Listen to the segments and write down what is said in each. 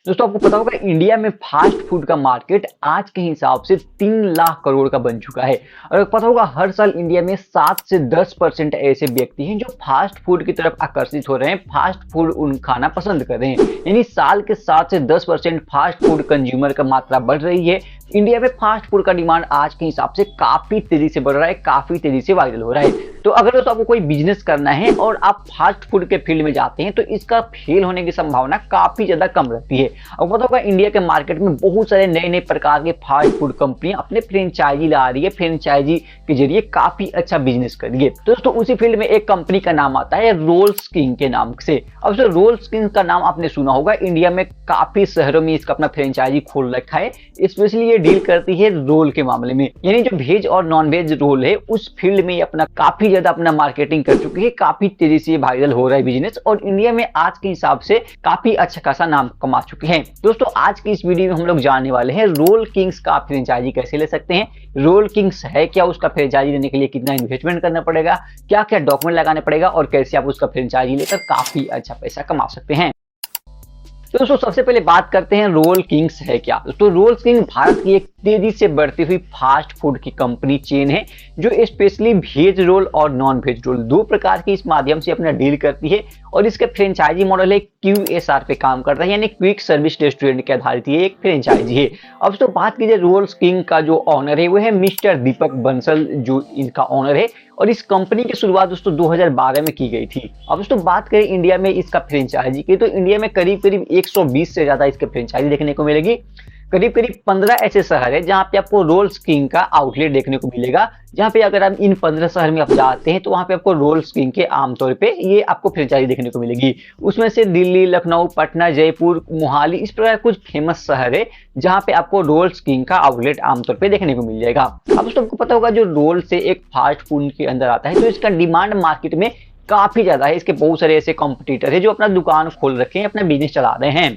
दोस्तों आपको पता होगा इंडिया में फास्ट फूड का मार्केट आज के हिसाब से 3 लाख करोड़ का बन चुका है। और पता होगा हर साल इंडिया में 7 से 10% ऐसे व्यक्ति हैं जो फास्ट फूड की तरफ आकर्षित हो रहे हैं, फास्ट फूड उन खाना पसंद कर रहे हैं। यानी साल के 7 से 10% फास्ट फूड कंज्यूमर का मात्रा बढ़ रही है। इंडिया में फास्ट फूड का डिमांड आज के हिसाब से काफी तेजी से बढ़ रहा है, काफी तेजी से वायरल हो रहा है। तो अगर दोस्तों आपको कोई बिजनेस करना है और आप फास्ट फूड के फील्ड में जाते हैं तो इसका फेल होने की संभावना काफी ज्यादा कम रहती है। अब पता होगा इंडिया के मार्केट में बहुत सारे नए नए प्रकार के फास्ट फूड कंपनियां अपने फ्रेंचाइजी ला रही है, फ्रेंचाइजी के जरिए काफी अच्छा बिजनेस कर रही है। तो दोस्तों उसी फील्ड में एक कंपनी का नाम आता है रोल्स किंग के नाम से। अब सर रोल्स किंग का नाम आपने सुना होगा, इंडिया में काफी शहरों में इसका अपना फ्रेंचाइजी खोल रखा है। स्पेशली ये डील करती है रोल के मामले में, यानी जो वेज और नॉन वेज रोल है उस फील्ड में अपना काफी ज्यादा अपना मार्केटिंग कर चुकी है, काफी तेजी से वायरल हो रहा है बिजनेस और इंडिया में आज के हिसाब से काफी अच्छा खासा नाम कमा चुके हैं। दोस्तों आज की इस वीडियो में हम लोग जानने वाले हैं रोल किंग्स का फ्रेंचाइजी कैसे ले सकते हैं, रोल किंग्स है क्या, उसका फ्रेंचाइजी लेने के लिए कितना इन्वेस्टमेंट करना पड़ेगा, क्या क्या डॉक्यूमेंट लगाने पड़ेगा और कैसे आप उसका फ्रेंचाइजी लेकर काफी अच्छा पैसा कमा सकते हैं। तो दोस्तों सबसे पहले बात करते हैं रोल किंग्स है क्या। दोस्तों रोल किंग भारत की एक तेजी से बढ़ती हुई फास्ट फूड की कंपनी चेन है जो स्पेशली वेज रोल और नॉन वेज रोल दो प्रकार की इस माध्यम से अपना डील करती है और इसका फ्रेंचाइजी मॉडल है QSR पे काम करता है, यानी क्विक सर्विस रेस्टोरेंट के आधारित ये एक फ्रेंचाइजी है। अब तो बात कीजिए रोल्स किंग का जो ऑनर है वो है मिस्टर दीपक बंसल, जो इनका ऑनर है और इस कंपनी की शुरुआत दोस्तों 2012 में की गई थी। अब दोस्तों बात करें इंडिया में इसका फ्रेंचाइजी की तो इंडिया में करीब करीब 120 से ज्यादा इसके फ्रेंचाइजी देखने को मिलेगी। करीब करीब 15 ऐसे शहर है जहां पे आपको रोल्स किंग का आउटलेट देखने को मिलेगा, जहां पे अगर आप इन 15 शहर में आप जाते हैं तो वहां पे आपको रोल्स किंग के आमतौर पे ये आपको फ्रेंचाइजी देखने को मिलेगी। उसमें से दिल्ली, लखनऊ, पटना, जयपुर, मोहाली इस प्रकार कुछ फेमस शहर है जहां पे आपको रोल्स किंग का आउटलेट आमतौर पे देखने को मिल जाएगा। अब दोस्तों आपको पता होगा जो रोल से एक फास्ट फूड के अंदर आता है तो इसका डिमांड मार्केट में काफी ज्यादा है। इसके बहुत सारे ऐसे कॉम्पिटिटर है जो अपना दुकान खोल रखे हैं, अपना बिजनेस चला रहे हैं।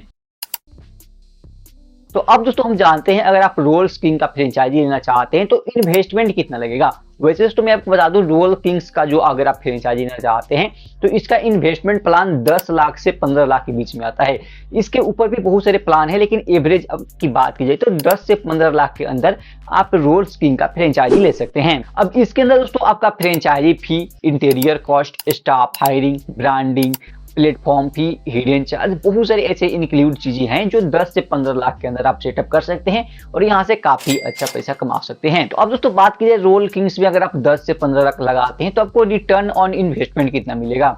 तो अब दोस्तों हम जानते हैं अगर आप रोल्स किंग का फ्रेंचाइजी लेना चाहते हैं तो इन्वेस्टमेंट कितना लगेगा। वैसे दोस्तों मैं आपको बता दूं रोल किंग्स का जो अगर आप फ्रेंचाइजी लेना चाहते हैं तो इसका इन्वेस्टमेंट प्लान 10 लाख से 15 लाख के बीच में आता है। इसके ऊपर भी बहुत सारे प्लान है लेकिन एवरेज की बात की जाए तो 10 से 15 लाख के अंदर आप रोल्स किंग का फ्रेंचाइजी ले सकते हैं। अब इसके अंदर दोस्तों आपका franchisee fee, interior cost, staff hiring, branding, platform fee, hidden charge, बहुत सारे ऐसे इंक्लूड चीजें हैं जो 10 से 15 लाख के अंदर आप सेटअप कर सकते हैं और यहां से काफी अच्छा पैसा कमा सकते हैं। तो अब दोस्तों बात कीजिए रोल किंग्स में अगर आप 10 से 15 लाख लगाते हैं तो आपको रिटर्न ऑन इन्वेस्टमेंट कितना मिलेगा।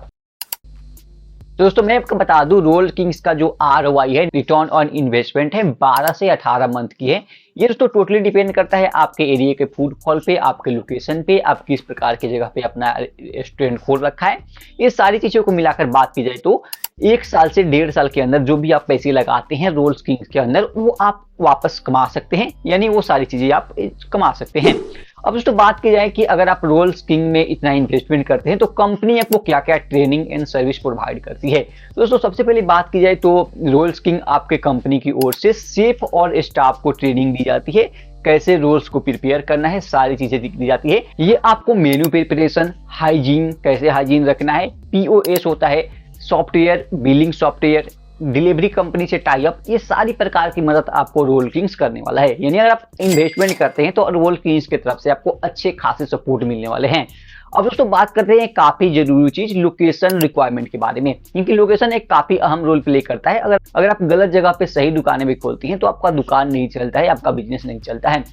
तो दोस्तों मैं आपको बता दूं रोल किंग्स का जो ROI है, रिटर्न ऑन इन्वेस्टमेंट है, 12 से 18 मंथ की है। ये दोस्तों टोटली डिपेंड करता है आपके एरिया के फुटफॉल पे, आपके लोकेशन पे, आप किस प्रकार की जगह पे अपना रेस्टोरेंट खोल रखा है। ये सारी चीजों को मिलाकर बात की जाए तो 1 साल से 1.5 साल के अंदर जो भी आप पैसे लगाते हैं रोल्स किंग्स के अंदर वो आप वापस कमा सकते हैं, यानी वो सारी चीजें आप कमा सकते हैं। अब दोस्तों बात की जाए कि अगर आप रोल्स किंग में इतना इन्वेस्टमेंट करते हैं तो कंपनी आपको क्या क्या ट्रेनिंग एंड सर्विस प्रोवाइड करती है। दोस्तों सबसे पहले बात की जाए तो रोल्स किंग आपके कंपनी की ओर से शेफ और स्टाफ को ट्रेनिंग दी जाती है, कैसे रोल्स को प्रिपेयर करना है, सारी चीजें दी जाती है। ये आपको मेन्यू प्रिपरेशन, हाइजीन, कैसे हाइजीन रखना है, POS होता है, software, billing software, delivery company से टाई अप, ये सारी प्रकार की मदद आपको रोल किंग्स करने वाला है। यानी अगर आप इन्वेस्टमेंट करते हैं तो रोल किंग्स की तरफ से आपको अच्छे खासे सपोर्ट मिलने वाले हैं। अब दोस्तों बात करते हैं काफी जरूरी चीज लोकेशन रिक्वायरमेंट के बारे में, क्योंकि लोकेशन एक काफी अहम रोल प्ले करता है। अगर आप गलत जगह पे सही दुकानें भी खोलती हैं तो आपका दुकान नहीं चलता है, आपका बिजनेस नहीं चलता है।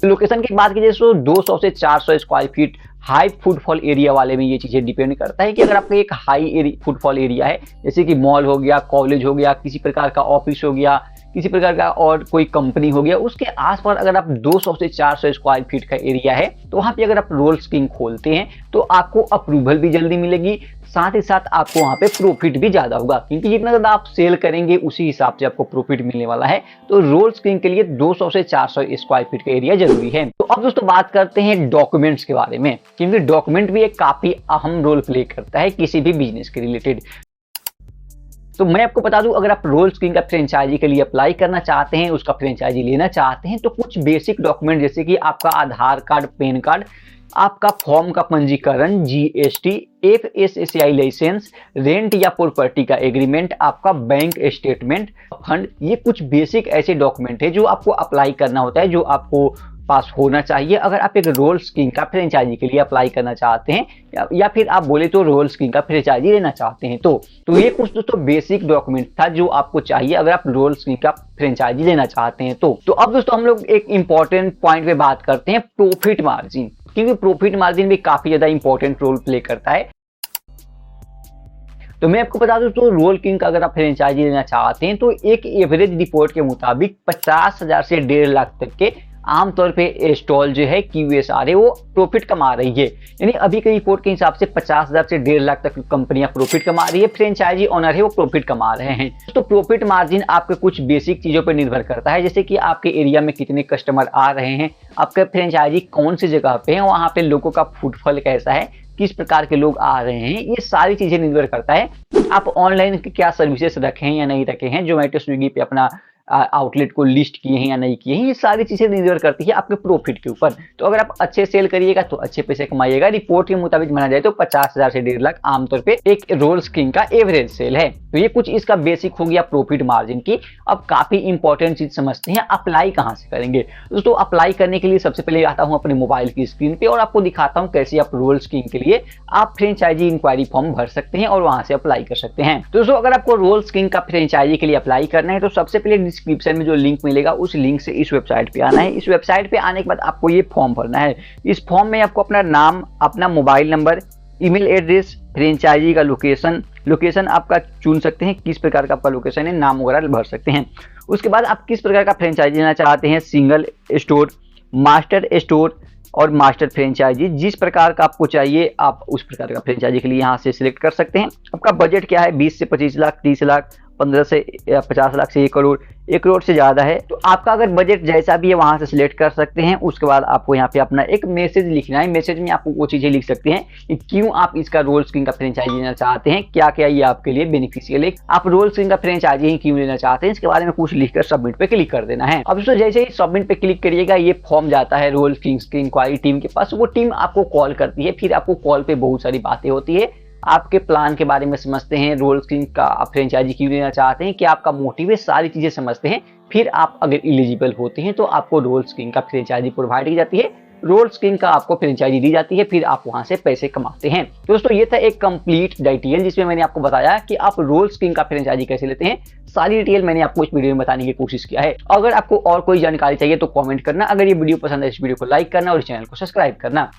लोकेशन की बात कीजिए तो 200 से 400 square feet high footfall area वाले में ये चीजें डिपेंड करता है कि अगर आपका एक हाई फुटफॉल एरिया है, जैसे कि मॉल हो गया, कॉलेज हो गया, किसी प्रकार का ऑफिस हो गया, किसी प्रकार का और कोई कंपनी हो गया, उसके आसपास अगर आप 200 से 400 स्क्वायर फीट का एरिया है तो वहां पे अगर आप रोल्स किंग खोलते हैं तो आपको अप्रूवल भी जल्दी मिलेगी, साथ ही साथ आपको वहां पे प्रॉफिट भी ज्यादा होगा, क्योंकि जितना ज्यादा आप सेल करेंगे उसी हिसाब से आपको प्रॉफिट मिलने वाला है। तो रोल्स किंग के लिए 200 से 400 स्क्वायर फीट का एरिया जरूरी है। तो अब दोस्तों बात करते हैं डॉक्यूमेंट्स के बारे में, क्योंकि डॉक्यूमेंट भी एक काफी अहम रोल प्ले करता है किसी भी बिजनेस के रिलेटेड। तो मैं आपको बता दूं अगर आप रोल्स किंग का फ्रेंचाइजी के लिए अप्लाई करना चाहते हैं, उसका फ्रेंचाइजी लेना चाहते हैं तो कुछ बेसिक डॉक्यूमेंट जैसे कि आपका आधार कार्ड, पैन कार्ड, आपका फॉर्म का पंजीकरण, जीएसटी, एफएसएसआई लाइसेंस, रेंट या प्रॉपर्टी का एग्रीमेंट, आपका बैंक स्टेटमेंट, फंड, ये कुछ बेसिक ऐसे डॉक्यूमेंट है जो आपको अप्लाई करना होता है, जो आपको पास होना चाहिए अगर आप एक रोल्स किंग का फ्रेंचाइजी के लिए अप्लाई करना चाहते हैं या फिर आप बोले तो रोल्स किंग का फ्रेंचाइजी लेना चाहते हैं। तो ये कुछ दोस्तों बेसिक डॉक्यूमेंट था जो आपको चाहिए अगर आप रोल्स किंग का फ्रेंचाइजी लेना चाहते हैं। तो अब दोस्तों हम लोग एक इंपॉर्टेंट पॉइंट पे बात करते हैं, प्रॉफिट मार्जिन, क्योंकि प्रॉफिट मार्जिन भी काफी ज्यादा इंपॉर्टेंट रोल प्ले करता है। तो मैं आपको बता दूं तो रोल किंग का अगर आप फ्रेंचाइजी लेना चाहते हैं तो एक एवरेज रिपोर्ट के मुताबिक 50,000 से 1.5 लाख तक के आमतौर पे स्टॉल जो है QSR है वो प्रॉफिट कमा रही है। यानी अभी के रिपोर्ट के हिसाब से 50,000 से 1.5 लाख तक कंपनियां प्रॉफिट कमा रही है, फ्रेंचाइजी ओनर है वो प्रॉफिट कमा रहे हैं। तो प्रॉफिट मार्जिन आपके कुछ बेसिक चीजों पर निर्भर करता है, जैसे कि आपके एरिया में कितने कस्टमर आ रहे हैं, आपका फ्रेंचाइजी कौन सी जगह पे है, वहां पे लोगों का फुटफॉल कैसा है, किस प्रकार के लोग आ रहे हैं, ये सारी चीजें निर्भर करता है आप ऑनलाइन क्या सर्विसेज रखे हैं या नहीं रखे हैं, जोमेटो स्विगी पे अपना आउटलेट को लिस्ट किए हैं या नहीं किए हैं, ये सारी चीजें निर्भर करती है आपके प्रॉफिट के ऊपर। तो अगर आप अच्छे सेल करिएगा तो अच्छे पैसे कमाइएगा। रिपोर्ट के मुताबिक माना जाए तो 50,000 से 1.5 लाख आमतौर पे एक रोल्स किंग का एवरेज सेल है। तो ये कुछ इसका बेसिक हो गया प्रॉफिट मार्जिन की। अब काफी इंपॉर्टेंट चीज समझते हैं, अप्लाई कहां से करेंगे। दोस्तों अप्लाई करने के लिए सबसे पहले आता हूं अपने मोबाइल की स्क्रीन पे और आपको दिखाता हूं कैसे आप रोल्स किंग के लिए आप फ्रेंचाइजी इंक्वायरी फॉर्म भर सकते हैं और वहां से अप्लाई कर सकते हैं। दोस्तों अगर आपको रोल्स किंग का फ्रेंचाइजी के लिए अप्लाई करना है तो सबसे पहले डिस्क्रिप्शन में जो लिंक मिलेगा उस लिंक से इस वेबसाइट पे आना है। इस वेबसाइट पे आने के बाद आपको ये फॉर्म भरना है। इस फॉर्म में आपको अपना नाम, अपना mobile number, email address, franchisee का लोकेशन आपका चुन सकते हैं, किस प्रकार का आपका लोकेशन है, नाम वगैरह भर सकते हैं। उसके बाद आप किस प्रकार का फ्रेंचाइजी लेना चाहते हैं, सिंगल स्टोर, मास्टर स्टोर और मास्टर फ्रेंचाइजी, जिस प्रकार का आपको चाहिए आप उस प्रकार का फ्रेंचाइजी के लिए यहाँ से सिलेक्ट कर सकते हैं। आपका बजट क्या है, 20 से 25 लाख, 30 लाख, 15 से 50 लाख से 1 करोड़, 1 करोड़ से ज्यादा है तो आपका अगर बजट जैसा भी है वहां से सिलेक्ट कर सकते हैं। उसके बाद आपको यहाँ पे अपना एक मैसेज लिखना है। मैसेज में आपको वो चीजें लिख सकते हैं कि क्यों आप इसका रोल्स किंग का फ्रेंचाइजी लेना चाहते हैं, क्या क्या ये आपके लिए बेनिफिशियल है, आप रोल्स किंग का फ्रेंचाइजी क्यों लेना चाहते हैं, इसके बारे में कुछ लिखकर सबमिट पे क्लिक कर देना है। अब दोस्तों जैसे ही सबमिट पे क्लिक करिएगा ये फॉर्म जाता है रोल्स किंग्स की इंक्वायरी टीम के पास। वो टीम आपको कॉल करती है, फिर आपको कॉल पे बहुत सारी बातें होती है, आपके प्लान के बारे में समझते हैं, रोल्स किंग का आप फ्रेंचाइजी क्यों लेना चाहते हैं, क्या आपका मोटिव है, सारी चीजें समझते हैं। फिर आप अगर एलिजिबल होते हैं तो आपको रोल्स किंग का फ्रेंचाइजी प्रोवाइड की जाती है, रोल्स किंग का आपको फ्रेंचाइजी दी जाती है, फिर आप वहां से पैसे कमाते हैं। दोस्तों ये था एक कंप्लीट डिटेल जिसमें मैंने आपको बताया कि आप रोल्स किंग का फ्रेंचाइजी कैसे लेते हैं। सारी डिटेल मैंने आपको इस वीडियो में बताने की कोशिश किया है। अगर आपको और कोई जानकारी चाहिए तो कमेंट करना, अगर ये वीडियो पसंद है इस वीडियो को लाइक करना और इस चैनल को सब्सक्राइब करना।